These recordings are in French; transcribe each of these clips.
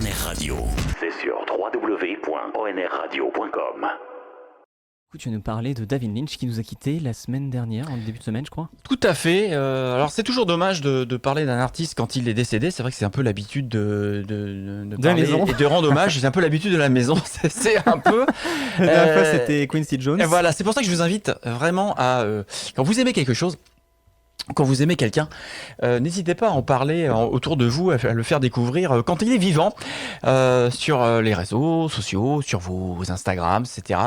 ONR Radio. C'est sur www.onradio.com. Tu vas nous parler de David Lynch qui nous a quittés la semaine dernière, en début de semaine, je crois. Tout à fait. Alors c'est toujours dommage de parler d'un artiste quand il est décédé. C'est vrai que c'est un peu l'habitude de parler maison. et de rendre hommage. C'est un peu l'habitude de la maison. C'est un peu. La dernière fois, c'était Quincy Jones. Et voilà, c'est pour ça que je vous invite vraiment à quand vous aimez quelque chose. Quand vous aimez quelqu'un, n'hésitez pas à en parler autour de vous, à le faire découvrir quand il est vivant, sur les réseaux sociaux, sur vos Instagram, etc.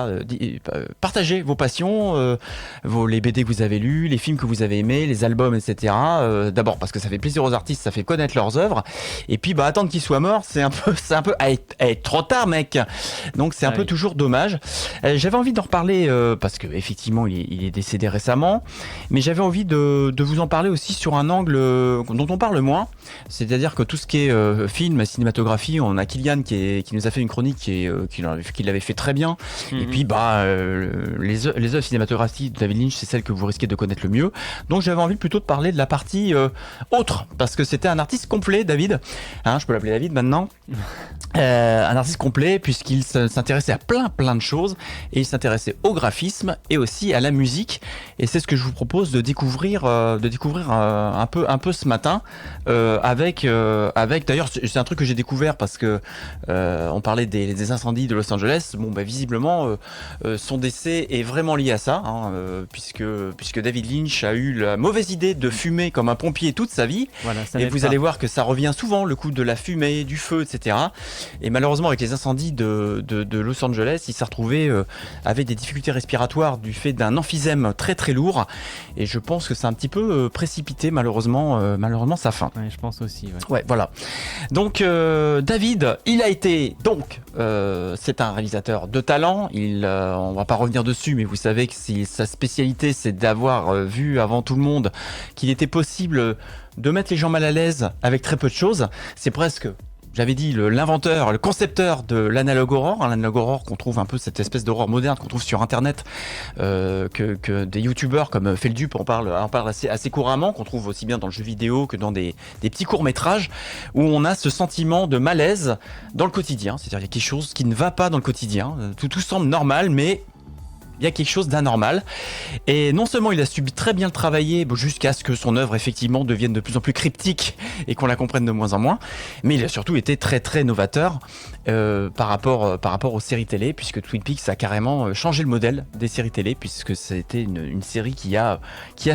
Partagez vos passions, les BD que vous avez lus, les films que vous avez aimés, les albums, etc. D'abord parce que ça fait plaisir aux artistes, ça fait connaître leurs œuvres. Et puis attendre qu'il soit mort, c'est un peu à être trop tard, mec. Donc c'est un peu toujours dommage. J'avais envie d'en reparler parce que effectivement il est décédé récemment, mais j'avais envie de vous en parler aussi sur un angle dont on parle moins, c'est-à-dire que tout ce qui est film, cinématographie, on a Kylian qui nous a fait une chronique qui l'avait fait très bien, et puis les œuvres cinématographiques de David Lynch, c'est celle que vous risquez de connaître le mieux, donc j'avais envie plutôt de parler de la partie autre, parce que c'était un artiste complet, David, je peux l'appeler David maintenant, un artiste complet puisqu'il s'intéressait à plein de choses, et il s'intéressait au graphisme et aussi à la musique, et c'est ce que je vous propose de découvrir un peu ce matin avec d'ailleurs c'est un truc que j'ai découvert parce que on parlait des incendies de Los Angeles. Visiblement son décès est vraiment lié à ça, puisque David Lynch a eu la mauvaise idée de fumer comme un pompier toute sa vie, et vous allez voir que ça revient souvent, le coup de la fumée, du feu, etc. Et malheureusement avec les incendies de Los Angeles, il s'est retrouvé avec des difficultés respiratoires du fait d'un emphysème très très lourd, et je pense que c'est un petit peu précipité malheureusement sa fin. Ouais, je pense aussi. Ouais, voilà. Donc David, il a été c'est un réalisateur de talent. On va pas revenir dessus, mais vous savez que sa spécialité, c'est d'avoir vu avant tout le monde qu'il était possible de mettre les gens mal à l'aise avec très peu de choses. C'est presque, j'avais dit, l'inventeur, le concepteur de l'analogue horror, l'analogue horror qu'on trouve un peu, cette espèce d'horreur moderne qu'on trouve sur internet, que des youtubeurs comme Feldup en parlent assez couramment, qu'on trouve aussi bien dans le jeu vidéo que dans des petits courts-métrages, où on a ce sentiment de malaise dans le quotidien, c'est-à-dire qu'il y a quelque chose qui ne va pas dans le quotidien, tout semble normal, mais il y a quelque chose d'anormal, et non seulement il a su très bien le travailler jusqu'à ce que son œuvre effectivement devienne de plus en plus cryptique et qu'on la comprenne de moins en moins, mais il a surtout été très très novateur par rapport aux séries télé, puisque Twin Peaks a carrément changé le modèle des séries télé, puisque c'était une série qui a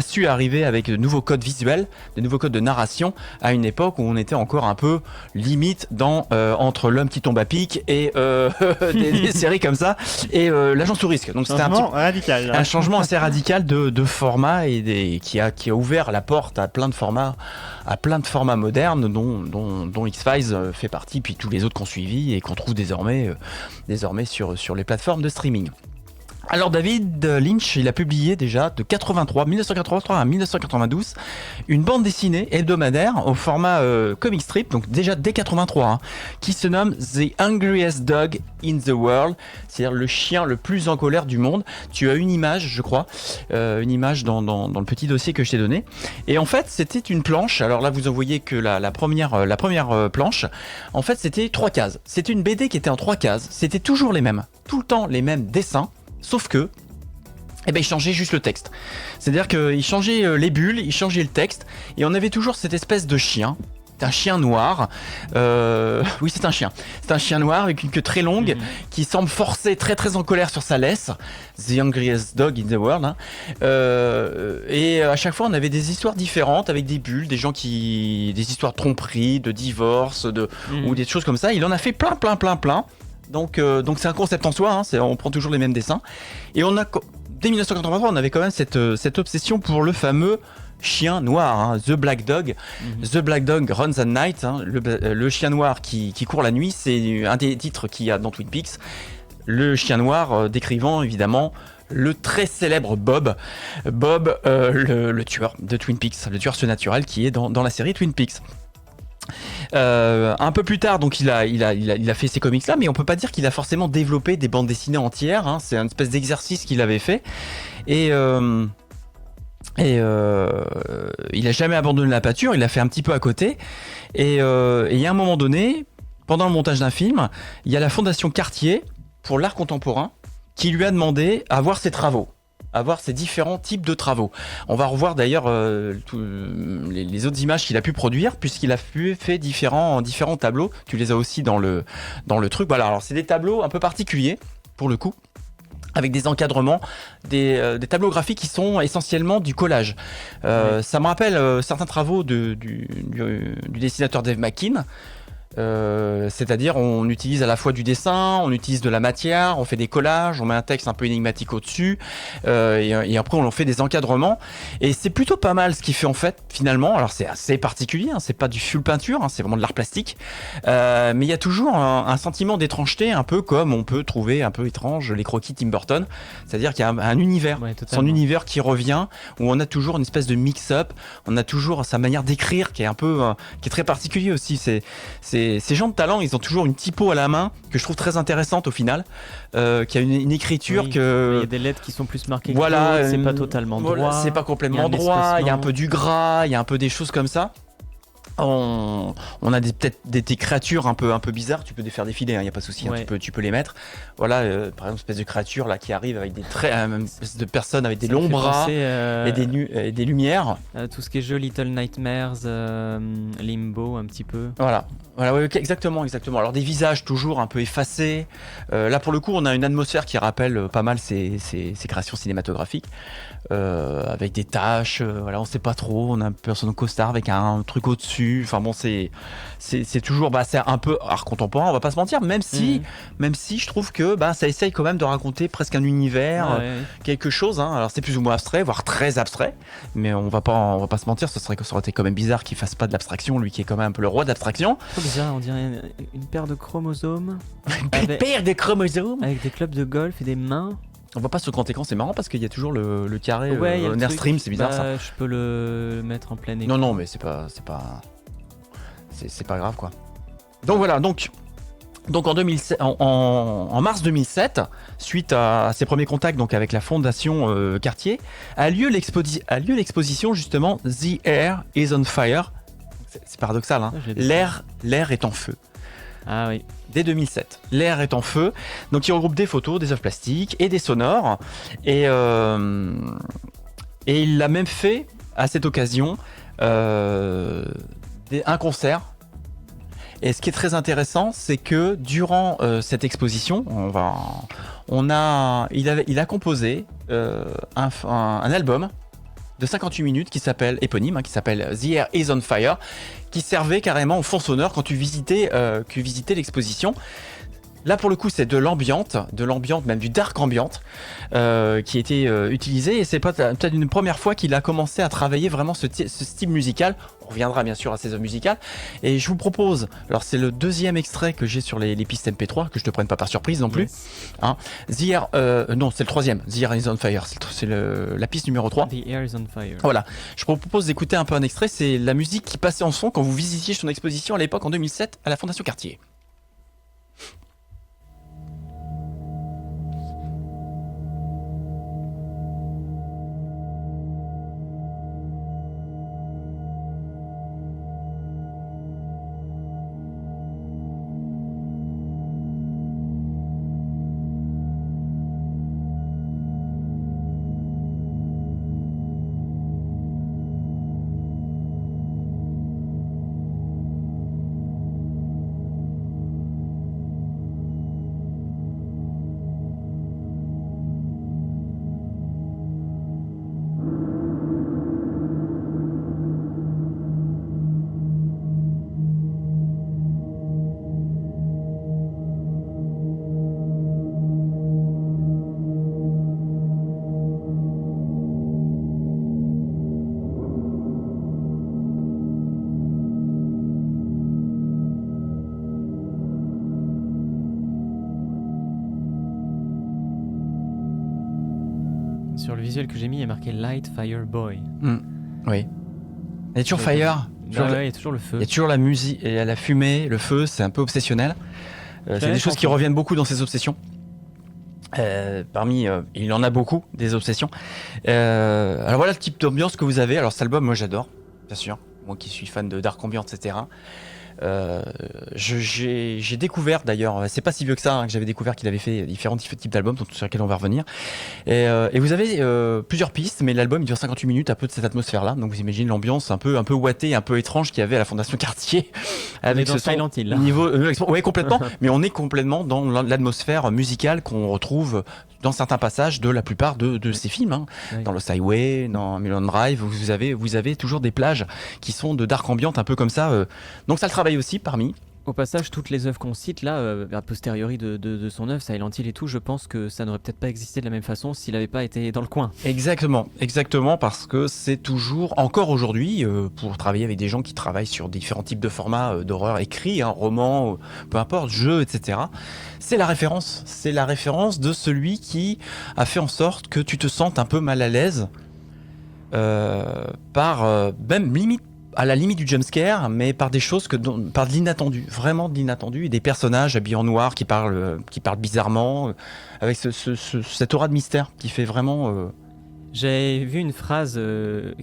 su arriver avec de nouveaux codes visuels, de nouveaux codes de narration à une époque où on était encore un peu limite entre L'homme qui tombe à pic et des séries comme ça et l'agence au risque. Donc c'était un changement assez radical de format, et qui a ouvert la porte à plein de formats modernes dont X-Files fait partie, puis tous les autres qu'on suivi et qu'on trouve désormais sur les plateformes de streaming. Alors David Lynch, il a publié déjà de 1983 à 1992 une bande dessinée hebdomadaire au format comic strip, donc déjà dès 83, qui se nomme The Angriest Dog in the World, c'est-à-dire le chien le plus en colère du monde. Tu as une image, je crois, dans le petit dossier que je t'ai donné. Et en fait, c'était une planche. Alors là, vous en voyez que la première planche. En fait, c'était 3 cases. C'était une BD qui était en 3 cases. C'était toujours les mêmes, tout le temps les mêmes dessins. Sauf que, il changeait juste le texte. C'est-à-dire qu'il changeait les bulles, il changeait le texte, et on avait toujours cette espèce de chien. C'est un chien noir. Oui, c'est un chien. C'est un chien noir avec une queue très longue qui semble forcé, très très en colère sur sa laisse. The Angriest Dog in the World. Et à chaque fois, on avait des histoires différentes avec des bulles, des histoires de tromperie, de divorce, ou des choses comme ça. Il en a fait plein. Donc c'est un concept en soi, on prend toujours les mêmes dessins. Et dès 1983, on avait quand même cette obsession pour le fameux chien noir, The Black Dog. The Black Dog Runs at Night, le chien noir qui court la nuit, c'est un des titres qu'il y a dans Twin Peaks. Le chien noir décrivant évidemment le très célèbre Bob, le tueur de Twin Peaks, le tueur surnaturel qui est dans la série Twin Peaks. Un peu plus tard, donc il a fait ces comics là, mais on peut pas dire qu'il a forcément développé des bandes dessinées entières, c'est une espèce d'exercice qu'il avait fait, et il a jamais abandonné la pâture, il a fait un petit peu à côté, et il y a un moment donné, pendant le montage d'un film, il y a la Fondation Cartier pour l'art contemporain qui lui a demandé à voir ses travaux, à voir ses différents types de travaux. On va revoir d'ailleurs les autres images qu'il a pu produire, puisqu'il a fait différents tableaux. Tu les as aussi dans le truc. Voilà, alors c'est des tableaux un peu particuliers, pour le coup, avec des encadrements, des tableaux graphiques qui sont essentiellement du collage. Ça me rappelle certains travaux du dessinateur Dave McKean. C'est-à-dire on utilise à la fois du dessin, on utilise de la matière, on fait des collages, on met un texte un peu énigmatique au-dessus, et après on en fait des encadrements, et c'est plutôt pas mal ce qu'il fait en fait finalement. Alors c'est assez particulier, hein, c'est pas du full peinture, hein, c'est vraiment de l'art plastique, mais il y a toujours un sentiment d'étrangeté, un peu comme on peut trouver un peu étrange les croquis Tim Burton, c'est-à-dire qu'il y a un univers, son univers qui revient, où on a toujours une espèce de mix-up, on a toujours sa manière d'écrire qui est un peu, qui est très particulier aussi. Ces gens de talent, ils ont toujours une typo à la main que je trouve très intéressante au final, qui a une écriture que... Il y a des lettres qui sont plus marquées, voilà, c'est pas totalement droit. C'est pas complètement droit, il y a un peu du gras, il y a un peu des choses comme ça. On a peut-être des créatures un peu bizarres, tu peux les faire défiler, il n'y a pas de souci, hein, tu peux les mettre. Voilà, par exemple, une espèce de créature là, qui arrive avec des traits, une espèce de personne avec des longs bras et des lumières. Tout ce qui est jeu Little Nightmares, Limbo un petit peu. Voilà, ouais, exactement. Alors des visages toujours un peu effacés. Là pour le coup, on a une atmosphère qui rappelle pas mal ces créations cinématographiques, avec des taches. Voilà, on sait pas trop. On a une personne au costard avec un truc au-dessus. Enfin bon, c'est toujours, c'est un peu art contemporain. On va pas se mentir, même si je trouve que ça essaye quand même de raconter presque un univers, quelque chose. Hein. Alors c'est plus ou moins abstrait, voire très abstrait. Mais on va pas se mentir, ça aurait été quand même bizarre qu'il fasse pas de l'abstraction, lui qui est quand même un peu le roi de l'abstraction. Trop bizarre, on dirait une paire de chromosomes. Une paire de chromosomes avec des clubs de golf et des mains. On voit pas sur le grand écran, c'est marrant parce qu'il y a toujours le carré Airstream, c'est bizarre ça. Je peux le mettre en plein écran. Non, mais c'est pas grave quoi. Donc voilà, donc en 2007, en mars 2007, suite à ses premiers contacts donc avec la Fondation Cartier, a lieu l'exposition justement The Air is on Fire. C'est paradoxal, hein. L'air est en feu. Ah oui. Dès 2007. L'air est en feu. Donc il regroupe des photos, des œuvres plastiques et des sonores. Et il l'a même fait, à cette occasion, un concert. Et ce qui est très intéressant, c'est que durant cette exposition, il a composé un album de 58 minutes qui s'appelle éponyme, qui s'appelle The Air is on Fire, qui servait carrément au fond sonore quand tu visitais l'exposition. Là pour le coup c'est de l'ambiante, même du dark ambiante qui a été utilisé, et c'est peut-être une première fois qu'il a commencé à travailler vraiment ce style musical. On reviendra bien sûr à ses œuvres musicales, et je vous propose, alors c'est le deuxième extrait que j'ai sur les pistes MP3, que je te prenne pas par surprise non plus. Hein, non c'est le troisième, The Air is on Fire, c'est la piste numéro 3. The Air is on Fire. Voilà, je vous propose d'écouter un peu un extrait, c'est la musique qui passait en son quand vous visitiez son exposition à l'époque en 2007 à la Fondation Cartier. Sur le visuel que j'ai mis, il y a marqué Light Fire Boy. Oui. Il y a toujours fire. Il y a toujours le feu. Il y a toujours la musique, il y a la fumée, le feu, c'est un peu obsessionnel. C'est des choses qui reviennent beaucoup dans ses obsessions. Il en a beaucoup, des obsessions. Alors voilà le type d'ambiance que vous avez. Alors cet album, moi j'adore, bien sûr. Moi qui suis fan de dark ambient, etc. Euh, j'ai découvert d'ailleurs, c'est pas si vieux que ça, hein, que j'avais découvert qu'il avait fait différents types d'albums sur lesquels on va revenir. Et vous avez plusieurs pistes, mais l'album il dure 58 minutes, un peu de cette atmosphère-là. Donc vous imaginez l'ambiance un peu ouatée, un peu étrange qu'il y avait à la Fondation Cartier. Avec dans Silent Hill. Là. Ouais, complètement. Mais on est complètement dans l'atmosphère musicale qu'on retrouve dans certains passages de la plupart de ces films. Hein. Oui. Dans Lost Highway, dans Mulholland Drive, vous avez toujours des plages qui sont de dark ambiante, un peu comme ça. Donc ça le travaille aussi parmi. Au passage, toutes les œuvres qu'on cite là, a posteriori de son œuvre, Silent Hill et tout, je pense que ça n'aurait peut-être pas existé de la même façon s'il n'avait pas été dans le coin. Exactement, parce que c'est toujours, encore aujourd'hui, pour travailler avec des gens qui travaillent sur différents types de formats d'horreur écrits, hein, romans, peu importe, jeux, etc. C'est la référence de celui qui a fait en sorte que tu te sentes un peu mal à l'aise par même limite à la limite du jumpscare, mais par des choses par de l'inattendu, vraiment de l'inattendu, et des personnages habillés en noir qui parlent bizarrement, avec cette aura de mystère qui fait vraiment. J'avais vu une phrase que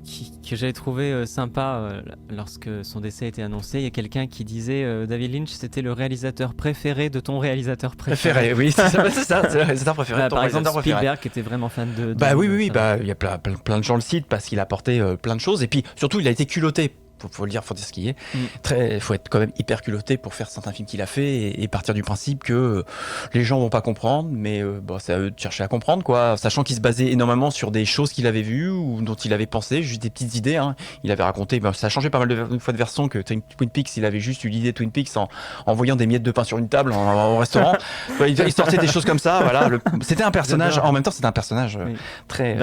j'avais trouvée sympa lorsque son décès a été annoncé. Il y a quelqu'un qui disait David Lynch, c'était le réalisateur préféré de ton réalisateur préféré. Oui, c'est ça, c'est le réalisateur préféré de ton par réalisateur exemple, préféré. Spielberg qui était vraiment fan de. Oui, il y a plein de gens le citent parce qu'il a apporté plein de choses, et puis surtout il a été culotté. Faut dire ce qui est. Faut être quand même hyper culotté pour faire certains films qu'il a fait et partir du principe que les gens vont pas comprendre, mais c'est à eux de chercher à comprendre, quoi. Sachant qu'il se basait énormément sur des choses qu'il avait vues ou dont il avait pensé, juste des petites idées. Hein. Il avait raconté, ça a changé pas mal de fois de version que Twin Peaks. Il avait juste eu l'idée de Twin Peaks en voyant des miettes de pain sur une table au restaurant. Il sortait des choses comme ça. Voilà. C'était un personnage. En même temps, c'était un personnage très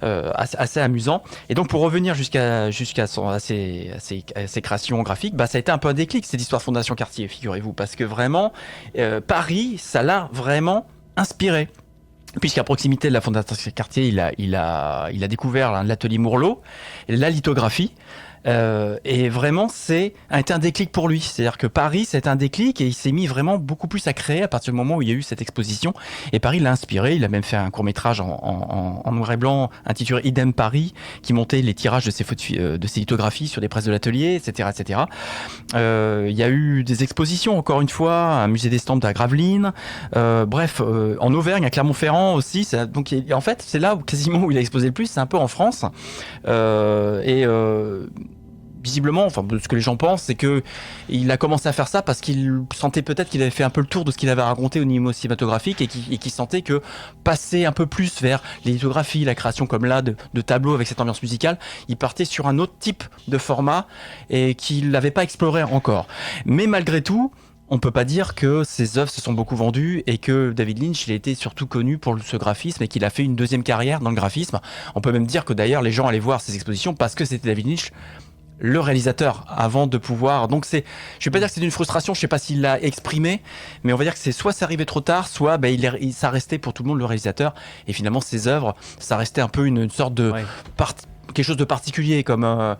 assez amusant. Et donc pour revenir jusqu'à ses créations graphiques, ça a été un peu un déclic, cette histoire Fondation Cartier, figurez-vous, parce que vraiment, Paris, ça l'a vraiment inspiré. Puisqu'à proximité de la Fondation Cartier, il a découvert l'atelier Mourlot, la lithographie. Et vraiment, a été un déclic pour lui. C'est-à-dire que Paris, c'est un déclic et il s'est mis vraiment beaucoup plus à créer à partir du moment où il y a eu cette exposition. Et Paris l'a inspiré. Il a même fait un court-métrage en noir et blanc intitulé Idem Paris, qui montait les tirages de ses lithographies sur des presses de l'atelier, etc., etc. Il y a eu des expositions, encore une fois, un musée d'estampes à Gravelines. En Auvergne, à Clermont-Ferrand aussi. Donc, en fait, c'est là où quasiment où il a exposé le plus. C'est un peu en France. Visiblement, de ce que les gens pensent, c'est que il a commencé à faire ça parce qu'il sentait peut-être qu'il avait fait un peu le tour de ce qu'il avait raconté au niveau cinématographique et qu'il sentait que passer un peu plus vers les lithographies, la création comme là de tableaux avec cette ambiance musicale, il partait sur un autre type de format et qu'il n'avait pas exploré encore. Mais malgré tout, on peut pas dire que ses œuvres se sont beaucoup vendues et que David Lynch, il a été surtout connu pour ce graphisme et qu'il a fait une deuxième carrière dans le graphisme. On peut même dire que d'ailleurs les gens allaient voir ses expositions parce que c'était David Lynch le réalisateur avant de pouvoir. Donc je vais pas dire que c'est une frustration, je sais pas s'il l'a exprimé, mais on va dire que soit c'est arrivé trop tard, soit ça restait pour tout le monde le réalisateur. Et finalement ses œuvres, ça restait un peu une sorte de quelque chose de particulier, comme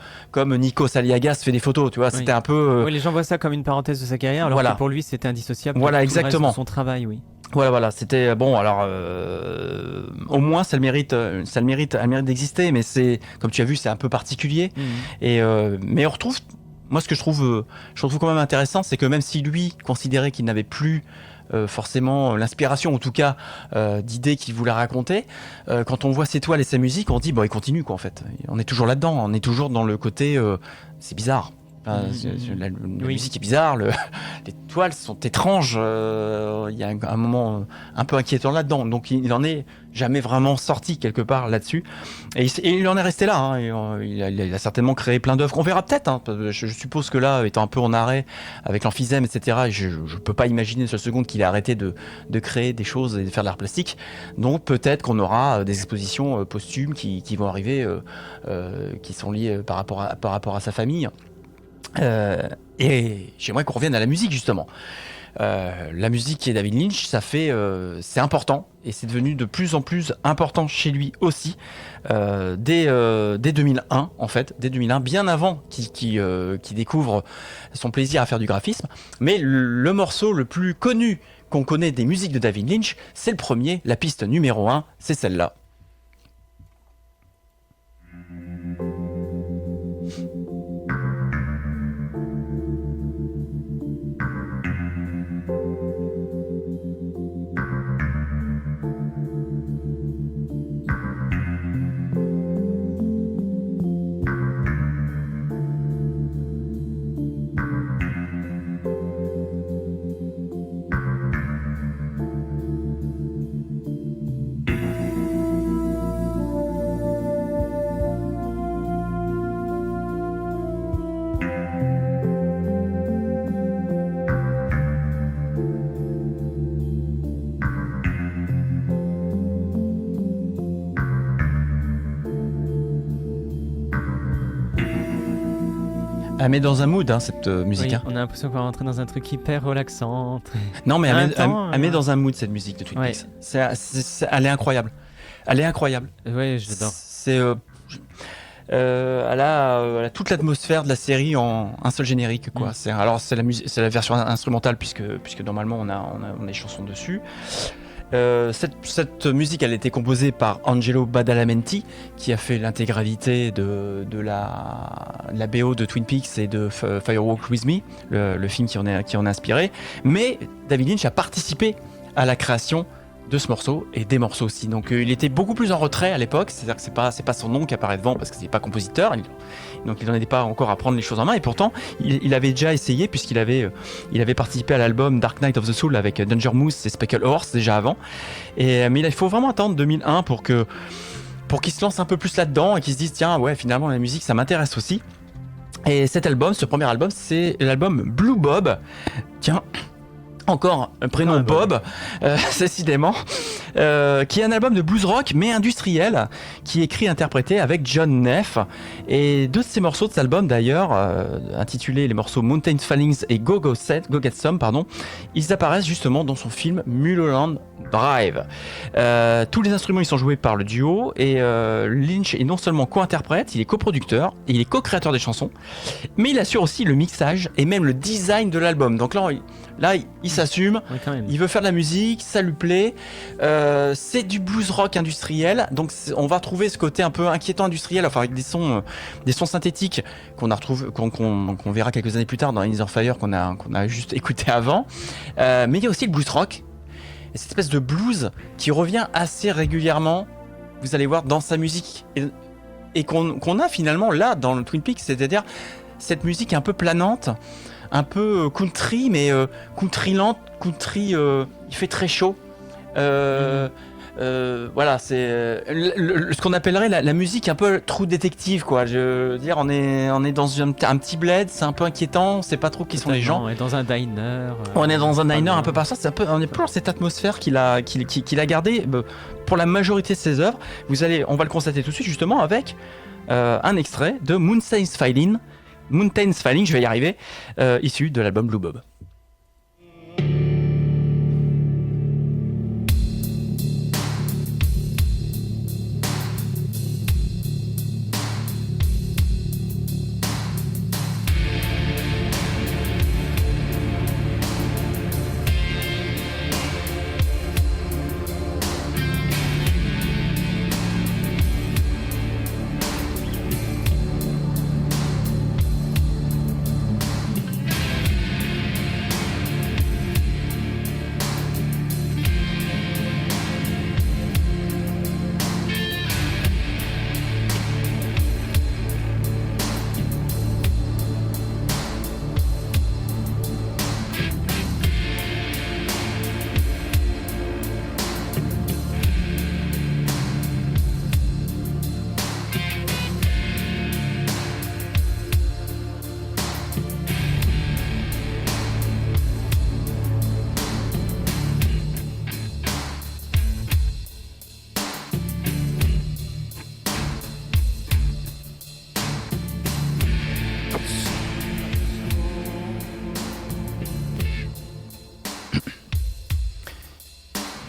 Nikos Aliagas fait des photos, tu vois. C'était un peu. Oui, les gens voient ça comme une parenthèse de sa carrière, alors que pour lui c'était indissociable. Voilà, de exactement. Son travail, oui. Voilà, c'était bon. Alors, au moins, ça le mérite d'exister. Mais c'est, comme tu as vu, c'est un peu particulier. Mais on retrouve, moi, ce que je trouve quand même intéressant, c'est que même si lui considérait qu'il n'avait plus forcément l'inspiration, en tout cas d'idées qu'il voulait raconter, quand on voit ses toiles et sa musique, on dit il continue quoi. En fait, on est toujours là-dedans. On est toujours dans le côté, c'est bizarre. La musique est bizarre, les toiles sont étranges, il y a un moment un peu inquiétant là-dedans, donc il en est jamais vraiment sorti quelque part là-dessus, et il en est resté là, hein, il a certainement créé plein d'œuvres qu'on verra peut-être, hein, je suppose que là, étant un peu en arrêt avec l'emphysème, etc., je peux pas imaginer une seule seconde qu'il ait arrêté de créer des choses et de faire de l'art plastique, donc peut-être qu'on aura des expositions posthumes qui vont arriver, qui sont liées par rapport à sa famille. Et j'aimerais qu'on revienne à la musique justement. La musique et David Lynch, c'est important et c'est devenu de plus en plus important chez lui aussi dès 2001 en fait, dès 2001, bien avant qu'il découvre son plaisir à faire du graphisme. Mais le morceau le plus connu qu'on connaît des musiques de David Lynch, c'est le premier, la piste numéro 1, c'est celle-là. Elle met dans un mood, cette musique. Oui, hein. on a l'impression qu'on va rentrer dans un truc hyper relaxant. Non, mais elle met dans un mood cette musique de Twin Peaks. Elle est incroyable. Elle est incroyable. Ouais, j'adore. Elle a toute l'atmosphère de la série en un seul générique, quoi. C'est la version instrumentale puisque normalement on a des chansons dessus. Cette musique, elle a été composée par Angelo Badalamenti, qui a fait l'intégralité de la BO de Twin Peaks et de Firewalk With Me, le film qui en est inspiré. Mais David Lynch a participé à la création de ce morceau et des morceaux aussi. Donc il était beaucoup plus en retrait à l'époque, c'est-à-dire que c'est pas son nom qui apparaît devant parce que c'est pas compositeur, donc il n'en était pas encore à prendre les choses en main, et pourtant il avait déjà essayé puisqu'il avait participé à l'album Dark Night of the Soul avec Danger Mouse et Speckle Horse déjà avant, mais il faut vraiment attendre 2001 pour qu'il se lance un peu plus là-dedans et qu'il se dise tiens ouais, finalement la musique ça m'intéresse aussi. Et ce premier album, c'est l'album Blue Bob. Tiens, encore un prénom Bob, décidément, qui est un album de blues rock mais industriel, qui est écrit et interprété avec John Neff. Et deux de ces morceaux de cet album d'ailleurs, intitulés les morceaux Mountains Fallings et Go Get Some, ils apparaissent justement dans son film Mulholland Drive. Tous les instruments ils sont joués par le duo, et Lynch est non seulement co-interprète, il est coproducteur, et il est co-créateur des chansons, mais il assure aussi le mixage et même le design de l'album. Donc là il s'assume, il veut faire de la musique, ça lui plaît, c'est du blues rock industriel, donc on va trouver ce côté un peu inquiétant industriel, enfin avec des sons synthétiques qu'on verra quelques années plus tard dans In the Fire qu'on a juste écouté avant, mais il y a aussi le blues rock, et cette espèce de blues qui revient assez régulièrement, vous allez voir, dans sa musique, et qu'on a finalement là dans le Twin Peaks, c'est-à-dire cette musique un peu planante, un peu country, mais country lente, country, il fait très chaud. Voilà, c'est ce qu'on appellerait la musique un peu True Detective, quoi. Je veux dire, on est dans un petit bled, c'est un peu inquiétant, on sait pas trop qui sont les gens. On est dans un diner. On est dans un diner un peu par ça, on est plus dans cette atmosphère qu'il a gardée pour la majorité de ses œuvres. On va le constater tout de suite justement avec un extrait de Mountains Falling, je vais y arriver, issu de l'album Blue Bob.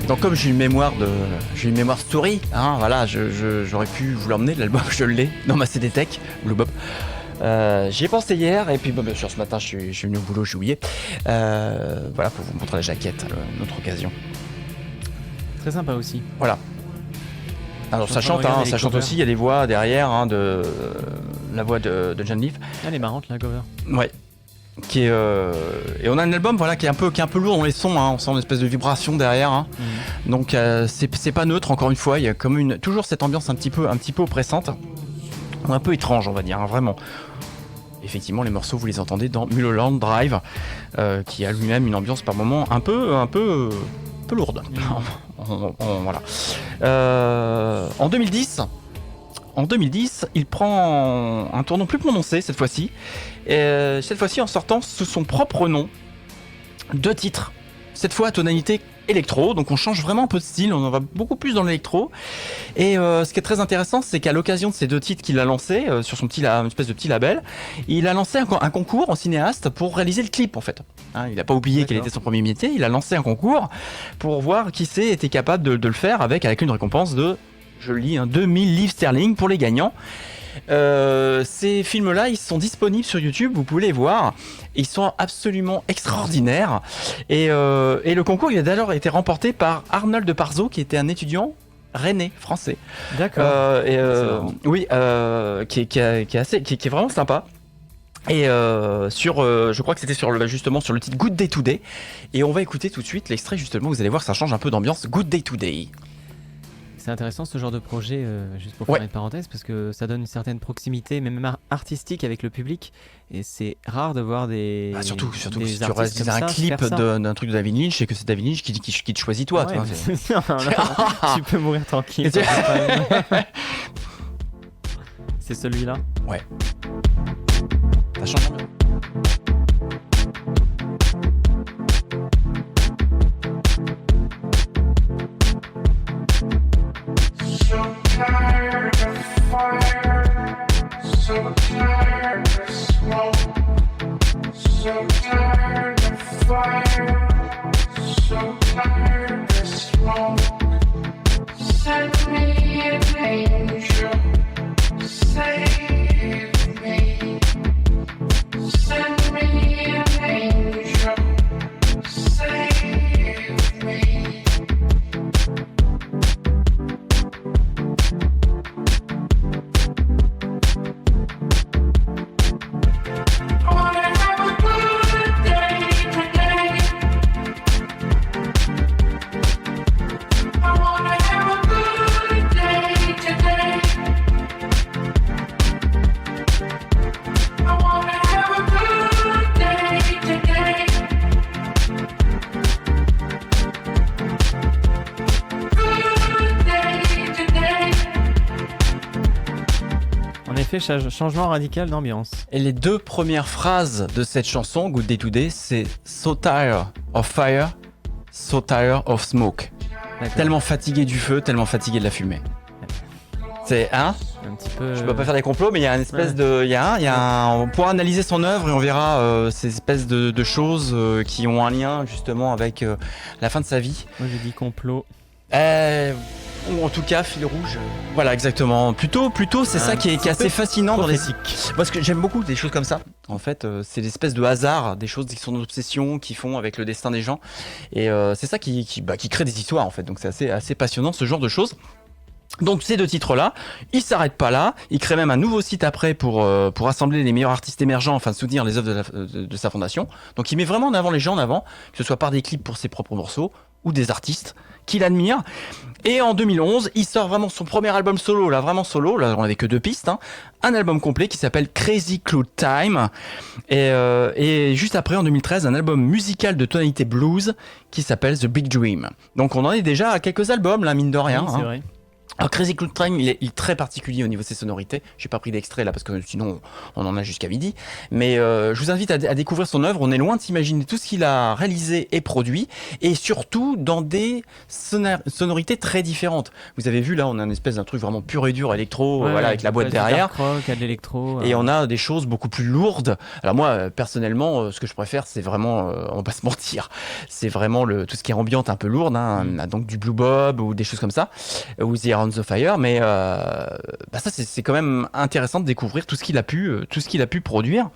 Donc comme j'ai une mémoire story, hein, voilà, j'aurais pu vous l'emmener, l'album je l'ai dans ma CD Tech, Blue Bob. J'y ai pensé hier, et puis bien sûr ce matin je suis venu au boulot, j'ai oublié. Voilà, pour vous montrer la jaquette, une autre occasion. Très sympa aussi. Voilà. Alors ça chante aussi, il y a des voix derrière, de la voix de John Leaf. Elle est marrante la cover. Ouais. et on a un album voilà qui est un peu lourd dans les sons, hein. On sent une espèce de vibration derrière, hein. Donc c'est pas neutre, encore une fois, il y a comme toujours cette ambiance un petit peu oppressante, un peu étrange, on va dire, hein, vraiment. Effectivement, les morceaux, vous les entendez dans Mulholland Drive, qui a lui-même une ambiance par moments un peu lourde. Voilà. En 2010, il prend un tournant plus prononcé cette fois-ci. Cette fois-ci en sortant sous son propre nom 2 titres. Cette fois à tonalité électro, donc on change vraiment un peu de style, on en va beaucoup plus dans l'électro. Et ce qui est très intéressant, c'est qu'à l'occasion de ces 2 titres qu'il a lancés sur son une espèce de petit label, il a lancé un concours en cinéaste pour réaliser le clip en fait. Hein, il n'a pas oublié quel était son premier métier, il a lancé un concours pour voir qui était capable de le faire avec une récompense de, je le lis, 2000 livres sterling pour les gagnants. Ces films-là, ils sont disponibles sur YouTube, vous pouvez les voir. Ils sont absolument extraordinaires. Et le concours, il a d'ailleurs été remporté par Arnold Parzo, qui était un étudiant rennais français. D'accord. Oui, qui est vraiment sympa. Et je crois que c'était justement sur le titre Good Day Today. Et on va écouter tout de suite l'extrait, justement, vous allez voir, ça change un peu d'ambiance. Good Day Today. C'est intéressant ce genre de projet, juste pour faire une parenthèse, parce que ça donne une certaine proximité, même artistique avec le public. Et c'est rare de voir des. Surtout des si tu réalises un clip d'un truc de David Lynch et que c'est David Lynch qui te choisit toi. Ouais, tu peux mourir tranquille. C'est celui-là. Ouais. Ça change un peu. Changement radical d'ambiance. Et les 2 premières phrases de cette chanson, Good Day Today, c'est So tired of fire, so tired of smoke. D'accord. Tellement fatigué du feu, tellement fatigué de la fumée. C'est un petit peu. Je peux pas faire des complots, mais il y a une espèce de, on pourra analyser son œuvre et on verra ces espèces de choses qui ont un lien justement avec la fin de sa vie. Moi j'ai dit complot. Ou en tout cas fil rouge. Voilà, exactement. Plutôt c'est ça qui est assez fascinant dans les parce que j'aime beaucoup des choses comme ça. En fait, c'est l'espèce de hasard, des choses qui sont d'obsession, qui font avec le destin des gens. Et c'est ça qui crée des histoires en fait. Donc c'est assez passionnant ce genre de choses. Donc ces 2 titres-là, il s'arrête pas là, il crée même un nouveau site après pour rassembler les meilleurs artistes émergents, afin de soutenir les œuvres de sa fondation. Donc il met vraiment en avant les gens en avant, que ce soit par des clips pour ses propres morceaux ou des artistes qu'il admire. Et en 2011, il sort vraiment son premier album solo, là on avait que 2 pistes, hein. Un album complet qui s'appelle Crazy Cloud Time. Et juste après, en 2013, un album musical de tonalité blues qui s'appelle The Big Dream. Donc on en est déjà à quelques albums, là, mine de rien. Oui, c'est vrai. Alors Crazy Cloud Time, il est très particulier au niveau de ses sonorités. J'ai pas pris d'extrait là parce que sinon on en a jusqu'à midi. Mais je vous invite à découvrir son œuvre. On est loin de s'imaginer tout ce qu'il a réalisé et produit, et surtout dans des sonorités très différentes. Vous avez vu là, on a une espèce d'un truc vraiment pur et dur électro, avec la boîte derrière. Rock, de l'électro. Et on a des choses beaucoup plus lourdes. Alors moi personnellement, ce que je préfère, c'est vraiment, on va pas se mentir, c'est vraiment tout ce qui est ambiante un peu lourde, hein, donc du Blue Bob ou des choses comme ça, ou The on the Fire, mais ça c'est quand même intéressant de découvrir tout ce qu'il a pu produire,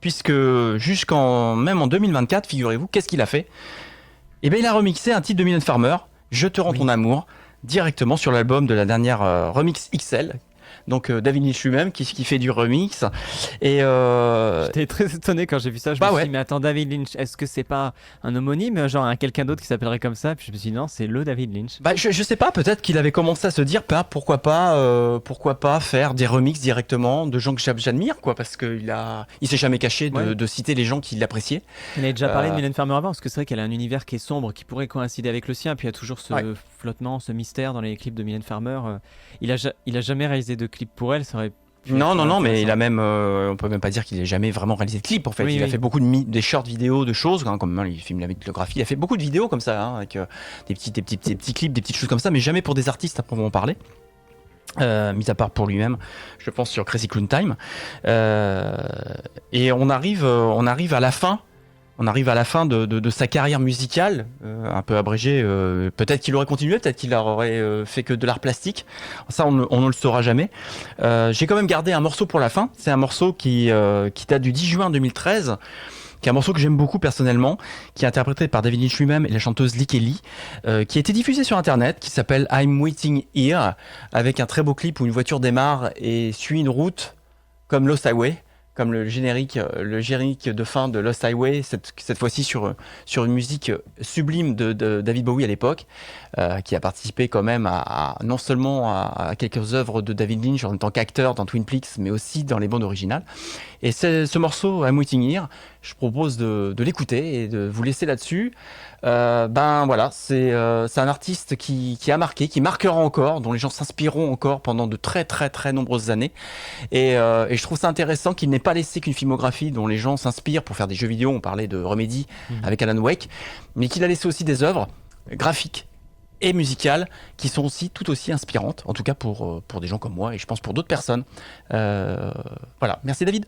puisque même en 2024, figurez-vous, qu'est-ce qu'il a fait? Eh bien il a remixé un titre de Mylène Farmer, Je te rends ton amour, directement sur l'album de la dernière Remix XL, Donc David Lynch lui-même qui fait du remix. Et j'étais très étonné quand j'ai vu ça. Je me suis dit, mais attends, David Lynch, est-ce que c'est pas un homonyme, genre quelqu'un d'autre qui s'appellerait comme ça? Puis je me suis dit, non, c'est le David Lynch. Je sais pas, peut-être qu'il avait commencé à se dire, pourquoi pas faire des remixes directement de gens que j'admire, quoi, parce qu'il s'est jamais caché de citer les gens qui l'appréciaient. Il avait déjà parlé de Mylène Farmer avant, parce que c'est vrai qu'elle a un univers qui est sombre, qui pourrait coïncider avec le sien, puis il y a toujours ce flottement, ce mystère dans les clips de Mylène Farmer. Il a jamais réalisé de clip pour elle, ça aurait non, mais il a même, on peut même pas dire qu'il ait jamais vraiment réalisé de clip en fait. Il a fait beaucoup des short vidéos, de choses, comme il filme la vidéographie. Il a fait beaucoup de vidéos comme ça, avec des petits clips, des petites choses comme ça, mais jamais pour des artistes à proprement parler. Mis à part pour lui-même, je pense sur Crazy Clown Time. Et on arrive à la fin. On arrive à la fin de sa carrière musicale, un peu abrégée. Peut-être qu'il aurait continué, peut-être qu'il aurait fait que de l'art plastique. Ça, on ne le saura jamais. J'ai quand même gardé un morceau pour la fin. C'est un morceau qui date du 10 juin 2013, qui est un morceau que j'aime beaucoup personnellement, qui est interprété par David Lynch lui-même et la chanteuse Lee Kelly, qui a été diffusé sur Internet, qui s'appelle I'm Waiting Here, avec un très beau clip où une voiture démarre et suit une route comme Lost Highway. Comme le générique de fin de Lost Highway, cette fois-ci sur une musique sublime de David Bowie à l'époque, qui a participé quand même non seulement à quelques œuvres de David Lynch en tant qu'acteur dans Twin Peaks, mais aussi dans les bandes originales. Et ce morceau, I'm Waiting Here, je propose de l'écouter et de vous laisser là-dessus. Voilà, c'est un artiste qui a marqué, qui marquera encore, dont les gens s'inspireront encore pendant de très très très nombreuses années. Et je trouve ça intéressant qu'il n'ait pas laissé qu'une filmographie dont les gens s'inspirent pour faire des jeux vidéo. On parlait de Remedy avec Alan Wake, mais qu'il a laissé aussi des œuvres graphiques et musicales qui sont aussi tout aussi inspirantes, en tout cas pour des gens comme moi et je pense pour d'autres personnes. Voilà, merci David.